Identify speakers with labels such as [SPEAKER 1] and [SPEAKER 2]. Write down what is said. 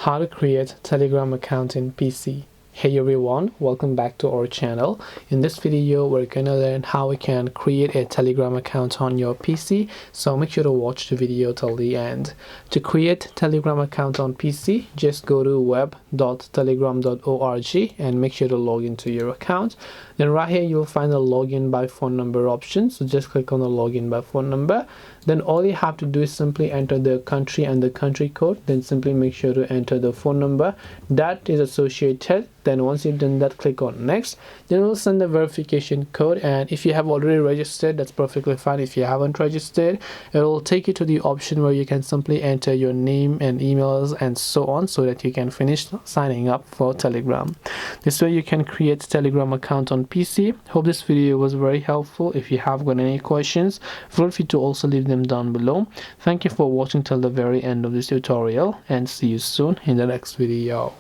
[SPEAKER 1] How to create Telegram account in PC. Hey everyone, welcome back to our channel. In this video we're gonna learn how we can create a Telegram account on your PC, so make sure to watch the video till the end. To create Telegram account on PC, just go to web.telegram.org and make sure to log into your account. Then right here you'll find the login by phone number option, so just click on the login by phone number. Then all you have to do is simply enter the country and the country code. Then simply make sure to enter the phone number that is associated. Then once you've done that, click on next. Then we'll send the verification code, and if you have already registered, that's perfectly fine. If you haven't registered, it will take you to the option where you can simply enter your name and emails and so on, so that you can finish signing up for Telegram. This way you can create a Telegram account on PC. Hope this video was very helpful. If you have got any questions, feel free to also leave them down below. Thank you for watching till the very end of this tutorial, and see you soon in the next video.